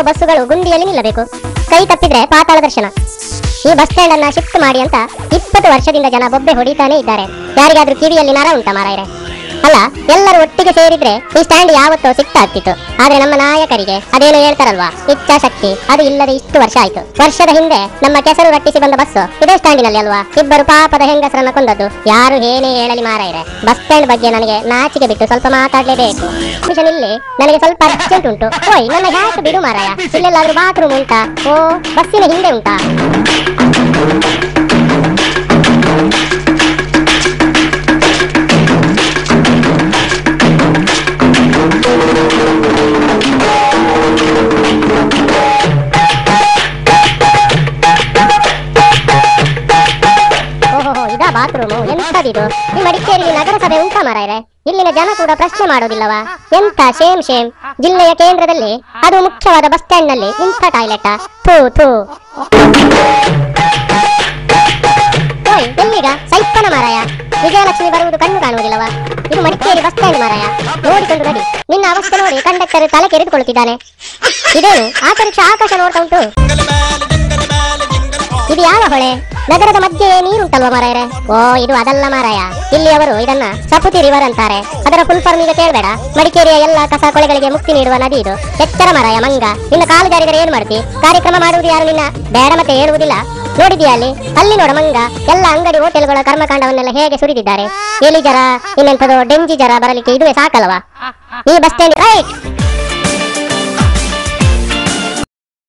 ಬಸ್ಸುಗಳು ಗುಂಡಿಯಲ್ಲಿ ನಿಲ್ಲಬೇಕು. ಕೈ ತಪ್ಪಿದ್ರೆ ಪಾತಾಳ ದರ್ಶನ. ಈ ಬಸ್ ಸ್ಟ್ಯಾಂಡ್ ಅನ್ನ ಶಿಫ್ಟ್ ಮಾಡಿ ಅಂತ 20 ವರ್ಷದಿಂದ ಜನ ಬೊಬ್ಬೆ ಹೊಡಿತಾನೆ ಇದ್ದಾರೆ. ಯಾರಿಗಾದ್ರೂ ಕಿವಿಯಲ್ಲಿ ನರ ಉಂಟಾ ಮಾರಾಯರೆ? ಅಲ್ಲ, ಎಲ್ಲರೂ ಒಟ್ಟಿಗೆ ಸೇರಿದ್ರೆ ಈ ಸ್ಟ್ಯಾಂಡ್ ಯಾವತ್ತೋ ಸಿಕ್ತಾ ಆಗ್ತಿತ್ತು. ಆದ್ರೆ ನಮ್ಮ ನಾಯಕರಿಗೆ ಅದೇನು ಹೇಳ್ತಾರಲ್ವಾ, ಇಚ್ಛಾಶಕ್ತಿ, ಅದು ಇಲ್ಲದೆ ಇಷ್ಟು ವರ್ಷ ಆಯ್ತು. ವರ್ಷದ ಹಿಂದೆ ನಮ್ಮ ಕೆಸರು ರಟ್ಟಿಸಿ ಬಂದ ಬಸ್ಸು ಇದೇ ಸ್ಟ್ಯಾಂಡಿನಲ್ಲಿ ಅಲ್ವಾ ಇಬ್ಬರು ಪಾಪದ ಹೆಂಗಸರನ್ನ ಕೊಂದದ್ದು. ಯಾರು ಏನೇ ಹೇಳಲಿ ಮಾರಾಯರೆ, ಬಸ್ ಸ್ಟ್ಯಾಂಡ್ ಬಗ್ಗೆ ನನಗೆ ನಾಚಿಕೆ ಬಿಟ್ಟು ಸ್ವಲ್ಪ ಮಾತಾಡ್ಲೇಬೇಕು. ಇಲ್ಲಿ ನನಗೆ ಸ್ವಲ್ಪ ಅರ್ಜೆಂಟ್ ಉಂಟು. ಓಯ್, ನನ್ನ ಹ್ಯಾಕ್ ಬಿಡು ಮಾರಾಯ. ಇಲ್ಲೆಲ್ಲಾದ್ರೂ ಬಾತ್ರೂಮ್ ಉಂಟಾ? ಓ, ಬಸ್ಸಿನ ಹಿಂದೆ ಉಂಟಾ? ಬಾತ್ರೂಮು ಎಂತದಿದು? ಈ ಮಡಿಕೇರಿಯಲ್ಲಿ ನಗರಸಭೆ ಉಂಟಾ ಮಾರಾಯರೆ? ಇಲ್ಲಿನ ಜನ ಕೂಡ ಪ್ರಶ್ನೆ ಮಾಡೋದಿಲ್ಲವಾ? ಎಂತ ಶೇಮ್ ಶೇಮ್. ಜಿಲ್ಲೆಯ ಕೇಂದ್ರದಲ್ಲಿ, ಅದು ಮುಖ್ಯವಾದ ಬಸ್ ಸ್ಟ್ಯಾಂಡ್ ನಲ್ಲಿ ಇಂಥ ಟಾಯ್ಲೆಟ್? ಥೂ ಥೂ. ಓಯ್, ಎಲ್ಲಿಗ ಸೈಪ್ಪನ ಮಾರಾಯ? ವಿಜಯಲಕ್ಷ್ಮಿ ಬರುವುದು ಕಣ್ಣು ಕಾಣುವುದಿಲ್ಲವಾ? ಇದು ಮಡಿಕೇರಿ ಬಸ್ ಸ್ಟ್ಯಾಂಡ್ ಮಾರಾಯ. ನೋಡಿಕೊಂಡು ನಡಿ. ನಿನ್ನ ಅವಸ್ಥೆ ನೋಡಿ ಕಂಡಕ್ಟರ್ ತಲೆ ಕೆರೆದುಕೊಳ್ಳುತ್ತಿದ್ದಾನೆ. ಇದೇನು ಆಕಾಶ ನೋಡ್ತಾ ಉಂಟು? ಇದು ಯಾವ ಹೊಳೆ? ನಗರದ ಮಧ್ಯೆ ನೀರುಂಟಲ್ವಾ ಮಾರಾಯರೆ? ಓ, ಇದು ಅದಲ್ಲ ಮಾರಾಯ. ಇಲ್ಲಿ ಅವರು ಇದನ್ನ ಸಪುತಿ ರಿವರ್ ಅಂತಾರೆ. ಅದರ ಫುಲ್ ಫಾರ್ಮ್ ಈಗ ಕೇಳಬೇಡ. ಮಡಿಕೇರಿಯ ಎಲ್ಲ ಕಸ ಕೊಳೆಗಳಿಗೆ ಮುಕ್ತಿ ನೀಡುವ ನದಿ ಇದು. ಎಚ್ಚರ ಮಾರಾಯ ಮಂಗ. ನಿನ್ನ ಕಾಲು ಜಾರಿದರೆ ಏನ್ ಮಾಡ್ತಿ? ಕಾರ್ಯಕ್ರಮ ಮಾಡುವುದು ಯಾರು ನಿನ್ನ? ಬೇಡ ಮತ್ತೆ ಹೇಳುವುದಿಲ್ಲ. ನೋಡಿದ್ಯಾ ಅಲ್ಲಿ ನೋಡ ಮಂಗ. ಎಲ್ಲ ಅಂಗಡಿ ಹೋಟೆಲ್ಗಳ ಕರ್ಮಕಾಂಡವನ್ನೆಲ್ಲ ಹೇಗೆ ಸುರಿದಿದ್ದಾರೆ. ಎಲಿ ಜರ, ಇನ್ನೆಂಥದೋ ಡೆಂಜಿ ಜರ ಬರಲಿಕ್ಕೆ ಇದುವೇ ಸಾಕಲ್ವಾ? ಈ ಬಸ್ ಸ್ಟ್ಯಾಂಡ್ ರೈಟ್.